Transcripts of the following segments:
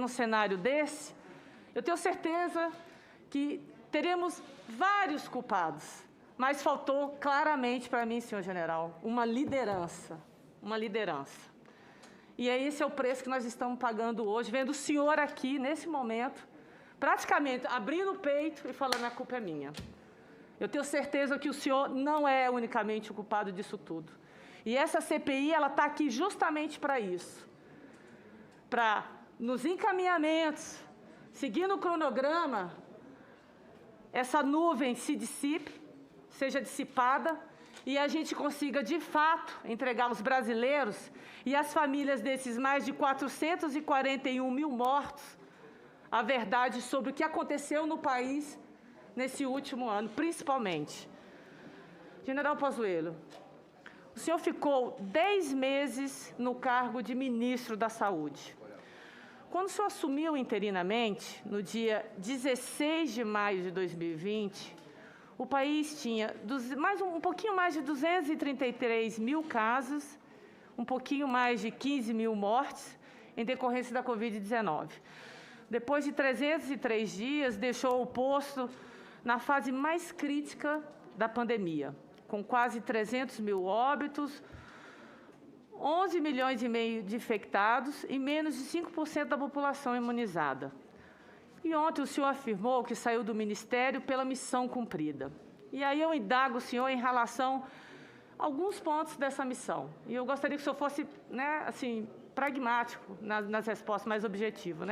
num cenário desse, eu tenho certeza que teremos vários culpados, mas faltou claramente para mim, senhor general, uma liderança. E esse é o preço que nós estamos pagando hoje, vendo o senhor aqui, nesse momento, praticamente abrindo o peito e falando a culpa é minha. Eu tenho certeza que o senhor não é unicamente o culpado disso tudo. E essa CPI, ela está aqui justamente para isso. Para, nos encaminhamentos, seguindo o cronograma, essa nuvem se dissipe, seja dissipada, e a gente consiga, de fato, entregar aos brasileiros e às famílias desses mais de 441 mil mortos a verdade sobre o que aconteceu no país nesse último ano, principalmente. General Pazuello, o senhor ficou 10 meses no cargo de ministro da Saúde. Quando o senhor assumiu interinamente, no dia 16 de maio de 2020, o país tinha um pouquinho mais de 233 mil casos, um pouquinho mais de 15 mil mortes em decorrência da Covid-19. Depois de 303 dias, deixou o posto na fase mais crítica da pandemia, com quase 300 mil óbitos, 11 milhões e meio de infectados e menos de 5% da população imunizada. E ontem o senhor afirmou que saiu do Ministério pela missão cumprida. E aí eu indago o senhor em relação a alguns pontos dessa missão. E eu gostaria que o senhor fosse, assim, pragmático nas respostas, mais objetivo,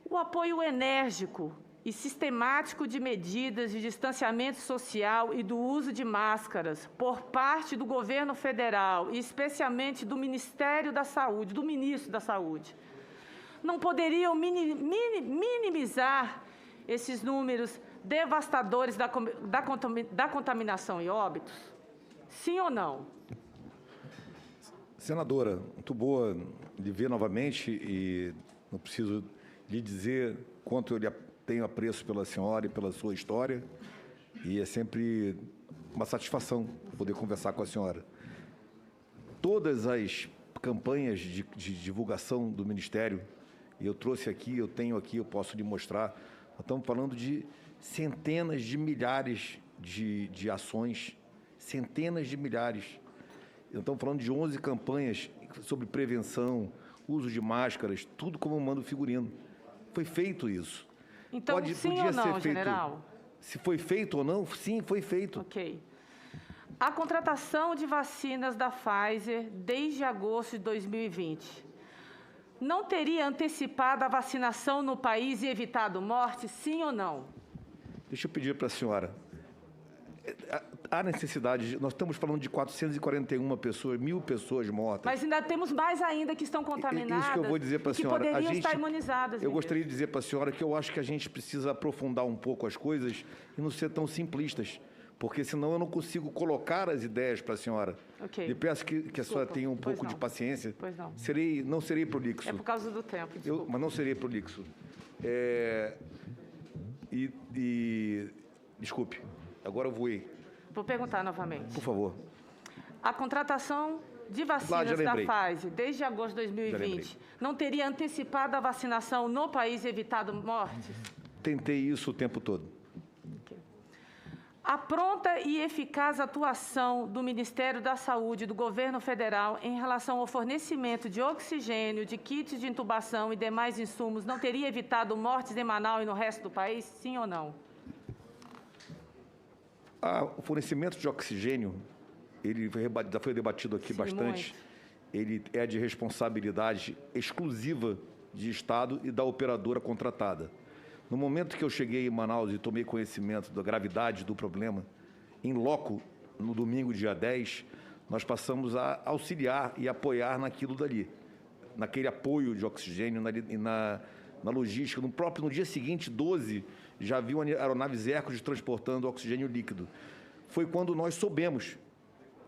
O apoio enérgico e sistemático de medidas de distanciamento social e do uso de máscaras por parte do governo federal e especialmente do Ministério da Saúde, do ministro da Saúde, não poderiam minimizar esses números devastadores da contaminação e óbitos? Sim ou não? Senadora, muito boa lhe ver novamente e não preciso lhe dizer quanto eu tenho apreço pela senhora e pela sua história, e é sempre uma satisfação poder conversar com a senhora. Todas as campanhas de divulgação do Ministério, eu trouxe aqui, eu tenho aqui, eu posso lhe mostrar, nós estamos falando de centenas de milhares de ações, centenas de milhares. Estamos falando de 11 campanhas sobre prevenção, uso de máscaras, tudo como manda o figurino. Foi feito isso. Então, sim ou não, general? Se foi feito ou não, sim, foi feito. Ok. A contratação de vacinas da Pfizer desde agosto de 2020 não teria antecipado a vacinação no país e evitado mortes, sim ou não? Deixa eu pedir para a senhora. Há necessidade, nós estamos falando de 441 pessoas, 1.000 pessoas mortas. Mas ainda temos mais ainda que estão contaminadas. Isso que eu vou dizer para a senhora. Que poderiam estar imunizadas. Eu gostaria de dizer para a senhora que eu acho que a gente precisa aprofundar um pouco as coisas e não ser tão simplistas, porque senão eu não consigo colocar as ideias para a senhora. Ok. E peço que a senhora tenha um pouco de paciência. Pois não. Não serei prolixo. É por causa do tempo, desculpa. Mas não serei prolixo. Desculpe, agora eu voei. Vou perguntar novamente. Por favor. A contratação de vacinas da Pfizer desde agosto de 2020 não teria antecipado a vacinação no país e evitado mortes? Tentei isso o tempo todo. Okay. A pronta e eficaz atuação do Ministério da Saúde e do Governo Federal em relação ao fornecimento de oxigênio, de kits de intubação e demais insumos não teria evitado mortes em Manaus e no resto do país? Sim ou não? O fornecimento de oxigênio, ele já foi debatido aqui bastante, ele é de responsabilidade exclusiva de Estado e da operadora contratada. No momento que eu cheguei em Manaus e tomei conhecimento da gravidade do problema, em loco, no domingo, dia 10, nós passamos a auxiliar e apoiar naquilo dali, naquele apoio de oxigênio na logística. No dia seguinte, 12, já viu aeronaves Hercules transportando oxigênio líquido. Foi quando nós soubemos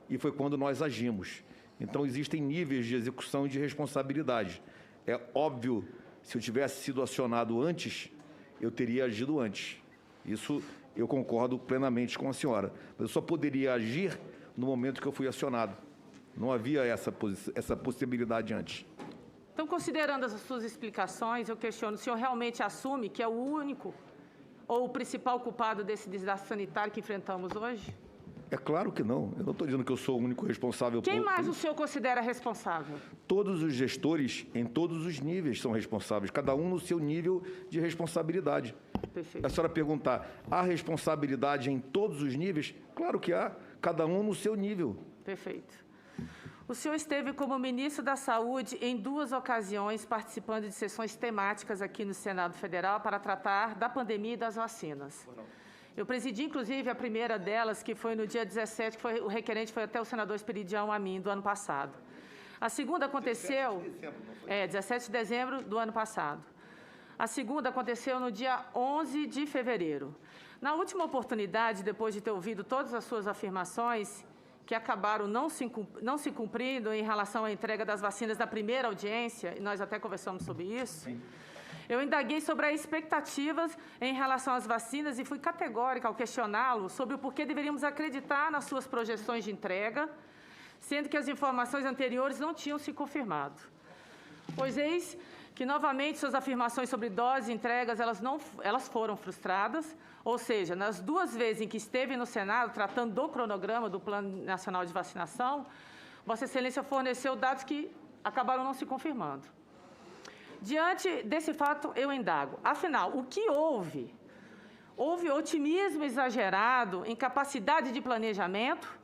e foi quando nós agimos. Então, existem níveis de execução e de responsabilidade. É óbvio, se eu tivesse sido acionado antes, eu teria agido antes. Isso eu concordo plenamente com a senhora. Mas eu só poderia agir no momento que eu fui acionado. Não havia essa possibilidade antes. Então, considerando as suas explicações, eu questiono, o senhor realmente assume que é o único ou o principal culpado desse desastre sanitário que enfrentamos hoje? É claro que não. Eu não estou dizendo que eu sou o único responsável por isso. Quem mais o senhor considera responsável? Todos os gestores, em todos os níveis, são responsáveis, cada um no seu nível de responsabilidade. Perfeito. É a senhora perguntar, há responsabilidade em todos os níveis? Claro que há, cada um no seu nível. Perfeito. O senhor esteve como ministro da Saúde em 2 ocasiões, participando de sessões temáticas aqui no Senado Federal para tratar da pandemia e das vacinas. Eu presidi, inclusive, a primeira delas, que foi no dia 17, que o requerente foi até o senador Esperidião Amin, do ano passado. A segunda aconteceu... 17 de dezembro do ano passado. A segunda aconteceu no dia 11 de fevereiro. Na última oportunidade, depois de ter ouvido todas as suas afirmações, que acabaram não se cumprindo em relação à entrega das vacinas da primeira audiência, e nós até conversamos sobre isso, sim, eu indaguei sobre as expectativas em relação às vacinas e fui categórica ao questioná-lo sobre o porquê deveríamos acreditar nas suas projeções de entrega, sendo que as informações anteriores não tinham se confirmado. Pois eis que, novamente, suas afirmações sobre doses e entregas, elas foram frustradas, ou seja, nas 2 vezes em que esteve no Senado tratando do cronograma do Plano Nacional de Vacinação, Vossa Excelência forneceu dados que acabaram não se confirmando. Diante desse fato, eu indago. Afinal, o que houve? Houve otimismo exagerado, incapacidade de planejamento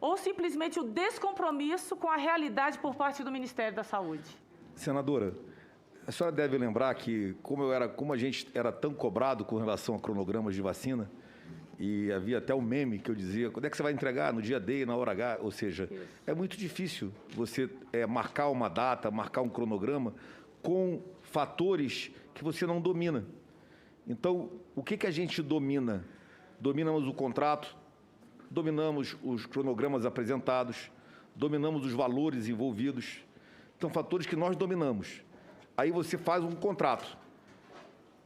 ou simplesmente o descompromisso com a realidade por parte do Ministério da Saúde? Senadora, a senhora deve lembrar que, como a gente era tão cobrado com relação a cronogramas de vacina, e havia até um meme que eu dizia, quando é que você vai entregar? No dia D, na hora H? Ou seja, isso, é muito difícil você marcar uma data, marcar um cronograma com fatores que você não domina. Então, o que a gente domina? Dominamos o contrato, dominamos os cronogramas apresentados, dominamos os valores envolvidos. São fatores que nós dominamos. Aí você faz um contrato.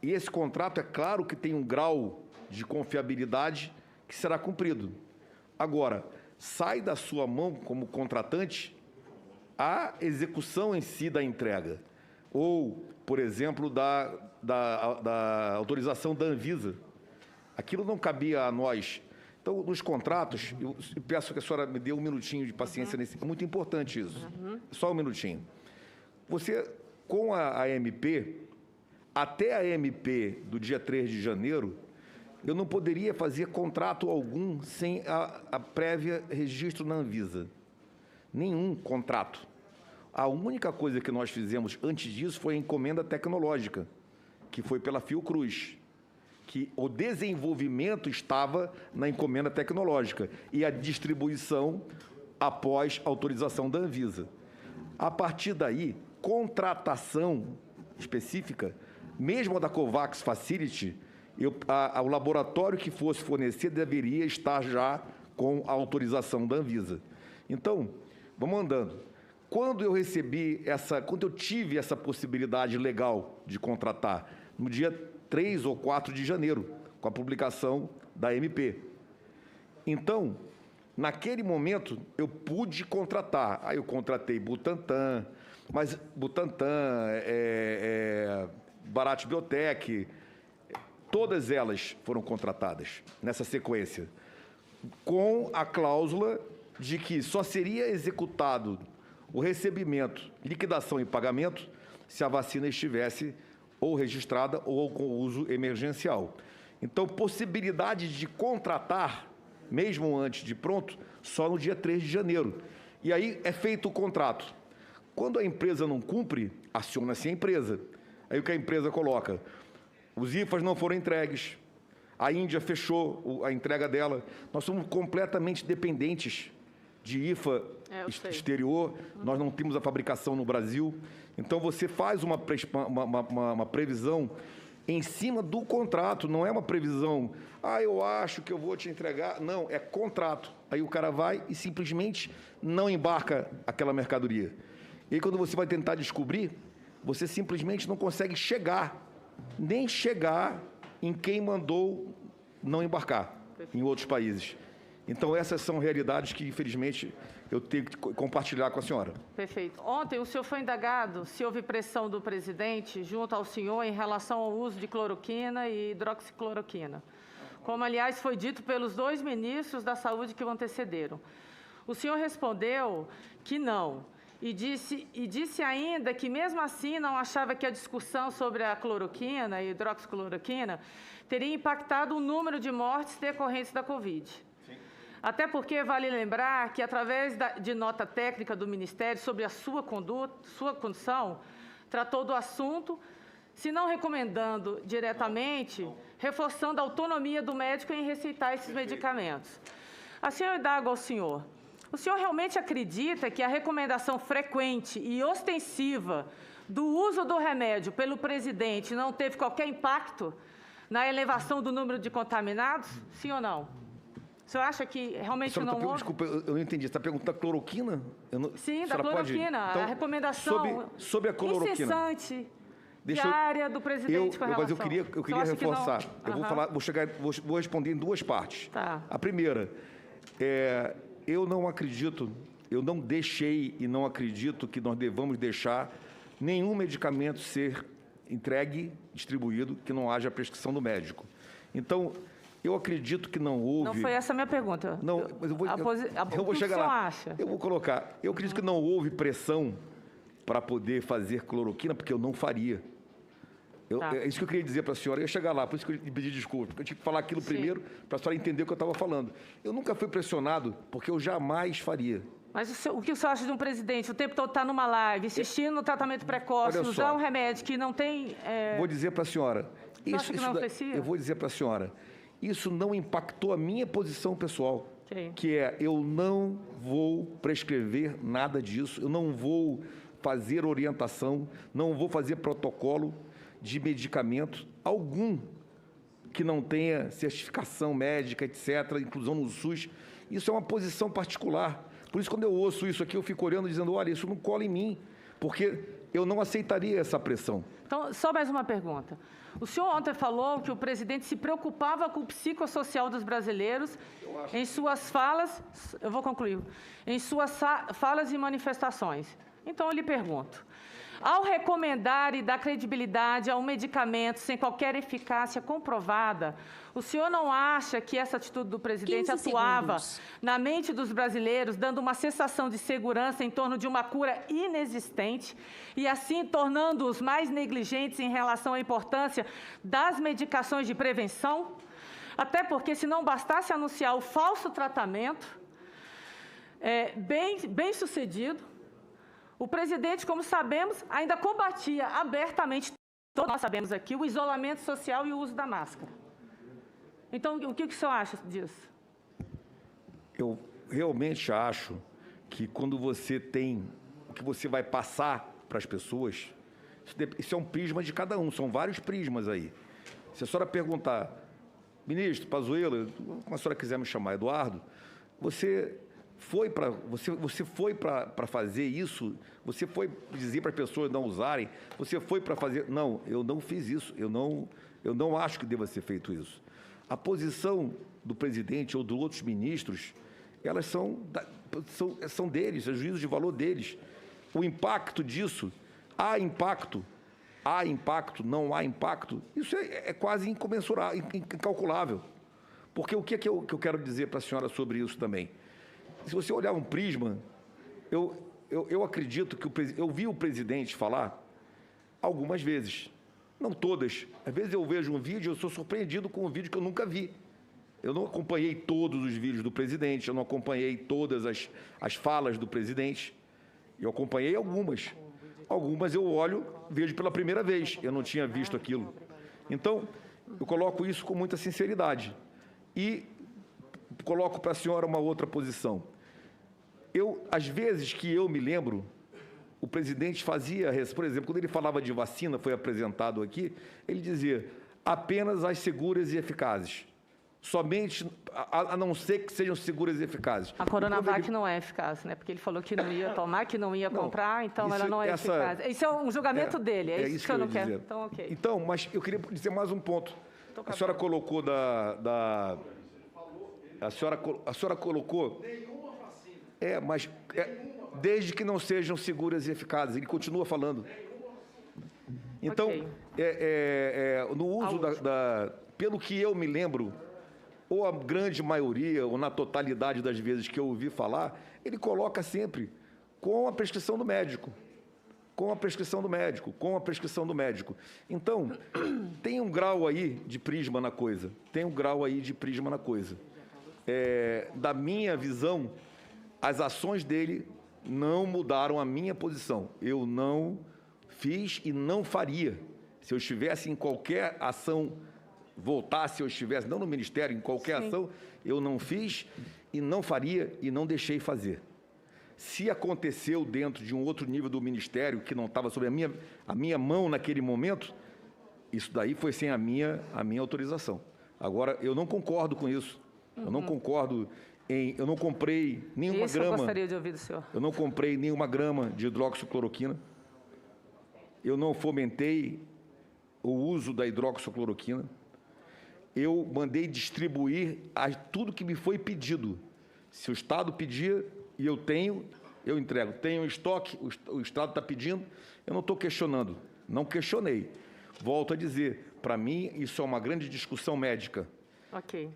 E esse contrato, é claro que tem um grau de confiabilidade que será cumprido. Agora, sai da sua mão, como contratante, a execução em si da entrega. Ou, por exemplo, da autorização da Anvisa. Aquilo não cabia a nós. Então, nos contratos, eu peço que a senhora me dê um minutinho de paciência nesse. É muito importante isso. Só um minutinho. Você, com a AMP, até a AMP do dia 3 de janeiro, eu não poderia fazer contrato algum sem a prévia registro na Anvisa. Nenhum contrato. A única coisa que nós fizemos antes disso foi a encomenda tecnológica, que foi pela Fiocruz, que o desenvolvimento estava na encomenda tecnológica e a distribuição após autorização da Anvisa. A partir daí, contratação específica, mesmo a da COVAX Facility, o laboratório que fosse fornecer deveria estar já com a autorização da Anvisa. Então, vamos andando. Quando eu tive essa possibilidade legal de contratar, no dia 3 ou 4 de janeiro, com a publicação da MP. Então, naquele momento, eu pude contratar. Aí eu contratei Butantan, mas Butantan, Bharat Biotech, todas elas foram contratadas nessa sequência, com a cláusula de que só seria executado o recebimento, liquidação e pagamento se a vacina estivesse ou registrada ou com uso emergencial. Então, possibilidade de contratar, mesmo antes de pronto, só no dia 3 de janeiro. E aí é feito o contrato. Quando a empresa não cumpre, aciona-se a empresa. Aí o que a empresa coloca? Os IFAs não foram entregues. A Índia fechou a entrega dela. Nós somos completamente dependentes de IFA exterior, nós não temos a fabricação no Brasil. Então, você faz uma previsão em cima do contrato, não é uma previsão, eu acho que eu vou te entregar. Não, é contrato. Aí o cara vai e simplesmente não embarca aquela mercadoria. E aí, quando você vai tentar descobrir, você simplesmente não consegue nem chegar em quem mandou não embarcar em outros países. Então, essas são realidades que, infelizmente, eu tenho que compartilhar com a senhora. Perfeito. Ontem, o senhor foi indagado se houve pressão do presidente junto ao senhor em relação ao uso de cloroquina e hidroxicloroquina, como, aliás, foi dito pelos 2 ministros da Saúde que o antecederam. O senhor respondeu que não, e disse ainda que, mesmo assim, não achava que a discussão sobre a cloroquina e hidroxicloroquina teria impactado o número de mortes decorrentes da Covid. Até porque vale lembrar que, através de nota técnica do Ministério sobre a sua condição, tratou do assunto, se não recomendando diretamente, reforçando a autonomia do médico em receitar esses medicamentos. Assim, eu indago ao senhor. O senhor realmente acredita que a recomendação frequente e ostensiva do uso do remédio pelo presidente não teve qualquer impacto na elevação do número de contaminados? Sim ou não? O senhor acha que realmente não houve? Desculpa, eu não entendi. Você está perguntando da cloroquina? Sim, da cloroquina. Então, a recomendação sobre a cloroquina. Incessante, diária do presidente com relação. Mas eu queria reforçar. Vou responder em 2 partes. Tá. A primeira, eu não acredito, eu não deixei e não acredito que nós devamos deixar nenhum medicamento ser entregue, distribuído, que não haja prescrição do médico. Então, eu acredito que não houve... Não foi essa a minha pergunta. Não, mas eu vou chegar lá. Acha? Eu vou colocar. Eu acredito que não houve pressão para poder fazer cloroquina, porque eu não faria. É isso que eu queria dizer para a senhora. Eu ia chegar lá, por isso que eu pedi desculpa. Porque eu tinha que falar aquilo primeiro para a senhora entender o que eu estava falando. Eu nunca fui pressionado, porque eu jamais faria. Mas o que o senhor acha de um presidente o tempo todo estar numa live, insistindo no tratamento precoce, usar um remédio que não tem... Vou dizer para a senhora... Eu vou dizer para a senhora... Isso não impactou a minha posição pessoal, que é, eu não vou prescrever nada disso, eu não vou fazer orientação, não vou fazer protocolo de medicamento algum que não tenha certificação médica, etc., inclusão no SUS. Isso é uma posição particular. Por isso, quando eu ouço isso aqui, eu fico olhando e dizendo, olha, isso não cola em mim, porque eu não aceitaria essa pressão. Então, só mais uma pergunta. O senhor ontem falou que o presidente se preocupava com o psicossocial dos brasileiros em suas falas, eu vou concluir, em suas falas e manifestações. Então, eu lhe pergunto, ao recomendar e dar credibilidade a um medicamento sem qualquer eficácia comprovada, o senhor não acha que essa atitude do presidente atuava na mente dos brasileiros, dando uma sensação de segurança em torno de uma cura inexistente e, assim, tornando-os mais negligentes em relação à importância das medicações de prevenção? Até porque, se não bastasse anunciar o falso tratamento, bem sucedido, o presidente, como sabemos, ainda combatia abertamente, todos nós sabemos aqui, o isolamento social e o uso da máscara. Então, o que o senhor acha disso? Eu realmente acho que quando você tem o que você vai passar para as pessoas, isso é um prisma de cada um, são vários prismas aí. Se a senhora perguntar, ministro, Pazuello, como a senhora quiser me chamar, Eduardo, você foi para fazer isso? Você foi dizer para as pessoas não usarem? Você foi para fazer... Não, eu não fiz isso. Eu não acho que deva ser feito isso. A posição do presidente ou dos outros ministros, elas são deles, é juízo de valor deles. O impacto disso, há impacto, não há impacto, isso é quase incomensurável, incalculável. Porque o que eu quero dizer para a senhora sobre isso também? Se você olhar um prisma, eu acredito que eu vi o presidente falar algumas vezes, não todas. Às vezes eu vejo um vídeo e eu sou surpreendido com um vídeo que eu nunca vi. Eu não acompanhei todos os vídeos do presidente, eu não acompanhei todas as falas do presidente. Eu acompanhei algumas. Algumas eu olho, vejo pela primeira vez. Eu não tinha visto aquilo. Então, eu coloco isso com muita sinceridade. E coloco para a senhora uma outra posição. Às vezes que eu me lembro, o presidente fazia, por exemplo, quando ele falava de vacina, foi apresentado aqui, ele dizia apenas as seguras e eficazes. Somente, a não ser que sejam seguras e eficazes. A Coronavac não é eficaz, né? Porque ele falou que não ia tomar, que não ia comprar, então ela não é eficaz. Isso é um julgamento dele, é isso que eu não quero. Então, ok. Então, mas eu queria dizer mais um ponto. A senhora colocou A senhora colocou... Nenhuma vacina. Mas desde que não sejam seguras e eficazes. Ele continua falando. Então, Ok. No uso pelo que eu me lembro, ou a grande maioria, ou na totalidade das vezes que eu ouvi falar, ele coloca sempre com a prescrição do médico. Com a prescrição do médico, com a prescrição do médico. Então, tem um grau aí de prisma na coisa. Tem um grau aí de prisma na coisa. Da minha visão, as ações dele não mudaram a minha posição. Eu não fiz e não faria. Se eu estivesse em qualquer ação, voltasse, eu estivesse, não no Ministério, em qualquer ação, eu não fiz e não faria e não deixei fazer. Se aconteceu dentro de um outro nível do Ministério, que não estava sob a minha mão naquele momento, isso daí foi sem a minha autorização. Agora, eu não concordo com isso. Eu não concordo eu não comprei nenhuma Isso grama... eu gostaria de ouvir do senhor. Eu não comprei nenhuma grama de hidroxicloroquina. Eu não fomentei o uso da hidroxicloroquina. Eu mandei distribuir tudo que me foi pedido. Se o Estado pedia e eu tenho, eu entrego. Tenho estoque, o Estado está pedindo, eu não estou questionando. Não questionei. Volto a dizer, para mim, isso é uma grande discussão médica. Ok.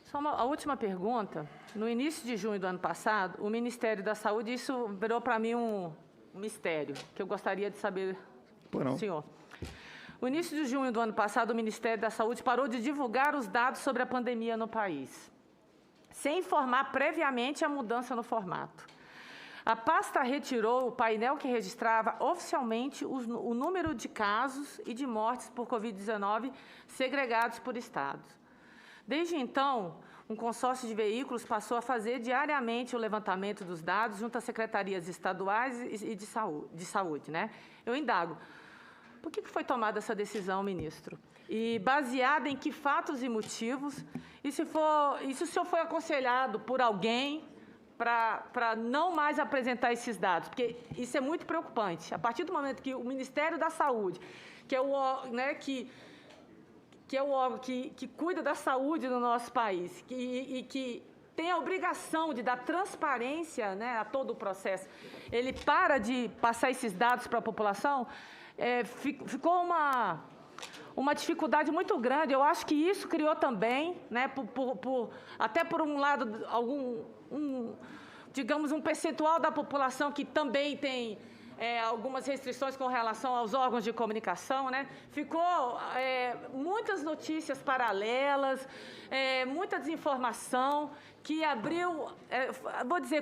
Só a última pergunta. No início de junho do ano passado, o Ministério da Saúde, isso virou para mim um mistério, que eu gostaria de saber do senhor. No início de junho do ano passado, o Ministério da Saúde parou de divulgar os dados sobre a pandemia no país, sem informar previamente a mudança no formato. A pasta retirou o painel que registrava oficialmente o número de casos e de mortes por Covid-19 segregados por estados. Desde então, um consórcio de veículos passou a fazer diariamente o levantamento dos dados junto às secretarias estaduais e de saúde, né? Eu indago, por que foi tomada essa decisão, ministro? E baseada em que fatos e motivos? E se o senhor foi aconselhado por alguém para não mais apresentar esses dados? Porque isso é muito preocupante. A partir do momento que o Ministério da Saúde, que é o órgão que cuida da saúde no nosso país e que tem a obrigação de dar transparência, né, a todo o processo, ele para de passar esses dados para a população, ficou uma dificuldade muito grande. Eu acho que isso criou também, né, até por um lado, digamos, um percentual da população que também tem algumas restrições com relação aos órgãos de comunicação, né? Ficou muitas notícias paralelas, muita desinformação que abriu,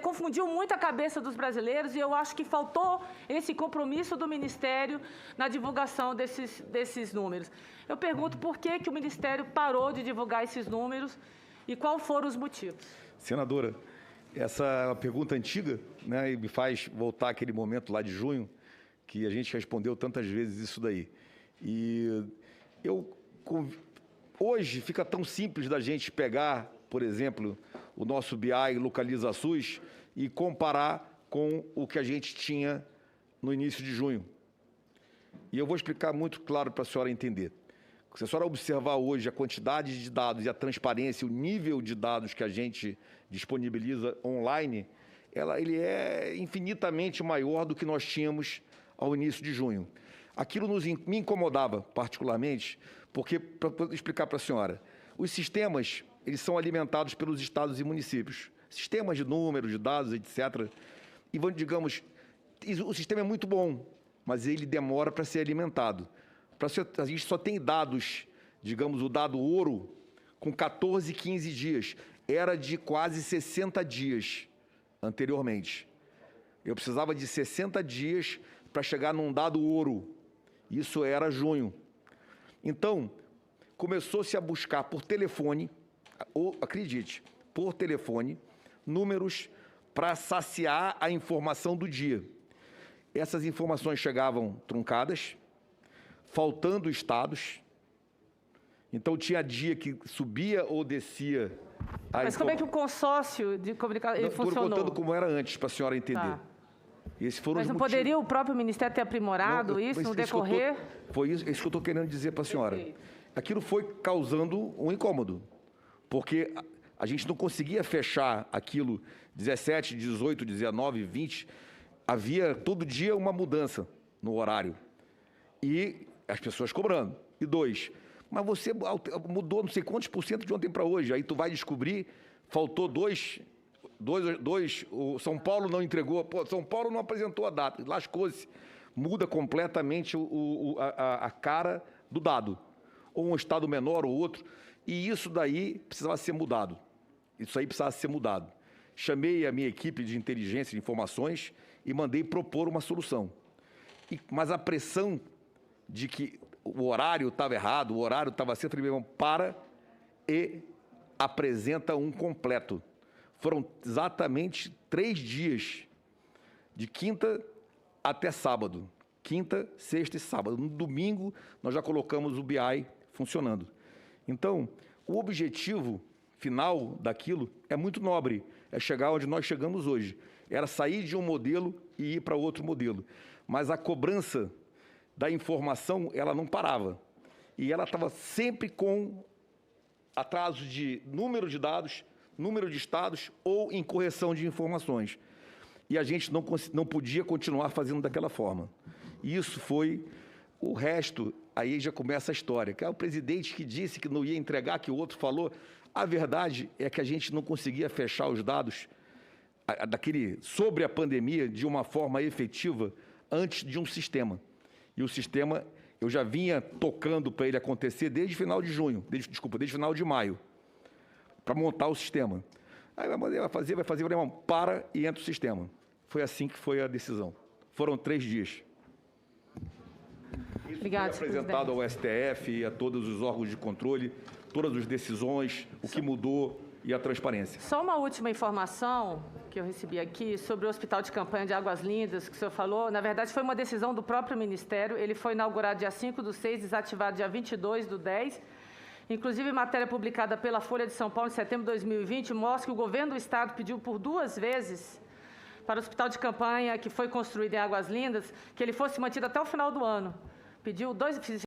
confundiu muito a cabeça dos brasileiros, e eu acho que faltou esse compromisso do Ministério na divulgação desses números. Eu pergunto por que o Ministério parou de divulgar esses números e quais foram os motivos. Senadora, essa é uma pergunta antiga, né, e me faz voltar àquele momento lá de junho, que a gente respondeu tantas vezes isso daí. E hoje fica tão simples da gente pegar, por exemplo, o nosso BI Localiza SUS e comparar com o que a gente tinha no início de junho. E eu vou explicar muito claro para a senhora entender. Se a senhora observar hoje a quantidade de dados e a transparência, o nível de dados que a gente disponibiliza online, ele é infinitamente maior do que nós tínhamos ao início de junho. Aquilo me incomodava particularmente, porque, para explicar para a senhora, os sistemas, eles são alimentados pelos estados e municípios. Sistemas de números, de dados, etc. E, digamos, o sistema é muito bom, mas ele demora para ser alimentado. A gente só tem dados, digamos, o dado ouro, com 14, 15 dias. Era de quase 60 dias anteriormente. Eu precisava de 60 dias para chegar num dado ouro. Isso era junho. Então, começou-se a buscar por telefone, ou acredite, por telefone, números para saciar a informação do dia. Essas informações chegavam truncadas, faltando estados. Então, tinha dia que subia ou descia. Mas como é que o consórcio de comunicação funcionou? Estou contando como era antes, para a senhora entender. Tá. Esses foram Mas os não motivos. poderia o próprio Ministério ter aprimorado isso no decorrer? Foi isso que eu estou querendo dizer para a senhora. Perfeito. Aquilo foi causando um incômodo, porque A gente não conseguia fechar aquilo 17, 18, 19, 20. Havia todo dia uma mudança no horário. E as pessoas cobrando. E 2, mas você mudou não sei quantos por cento de ontem para hoje. Aí tu vai descobrir, faltou 2, o São Paulo não entregou, pô, São Paulo não apresentou a data, lascou-se. Muda completamente a cara do dado. Ou um estado menor ou outro. E isso daí precisava ser mudado. Isso aí precisava ser mudado. Chamei a minha equipe de inteligência de informações e mandei propor uma solução. Mas a pressão de que o horário estava errado, o horário estava certo, eu falei, meu irmão, para e apresenta um completo. Foram exatamente 3 dias, de quinta até sábado. Quinta, sexta e sábado. No domingo, nós já colocamos o BI funcionando. Então, o objetivo final daquilo é muito nobre, é chegar onde nós chegamos hoje. Era sair de um modelo e ir para outro modelo. Mas a cobrança da informação, ela não parava. E ela estava sempre com atraso de número de dados, número de estados ou em correção de informações. E a gente não podia continuar fazendo daquela forma. E isso foi o resto, aí já começa a história. Que é o presidente que disse que não ia entregar, que o outro falou. A verdade é que a gente não conseguia fechar os dados sobre a pandemia de uma forma efetiva antes de um sistema. E o sistema, eu já vinha tocando para ele acontecer desde final de junho, desde final de maio, para montar o sistema. Aí vai fazer, irmão, para e entra o sistema. Foi assim que foi a decisão. Foram 3 dias. Isso Obrigado, foi apresentado ao STF e a todos os órgãos de controle, todas as decisões, o que mudou e a transparência. Só uma última informação que eu recebi aqui sobre o Hospital de Campanha de Águas Lindas, que o senhor falou. Na verdade, foi uma decisão do próprio Ministério. Ele foi inaugurado dia 5/6, desativado dia 22/10. Inclusive, matéria publicada pela Folha de São Paulo em setembro de 2020 mostra que o governo do Estado pediu por 2 vezes para o Hospital de Campanha, que foi construído em Águas Lindas, que ele fosse mantido até o final do ano. Pediu 2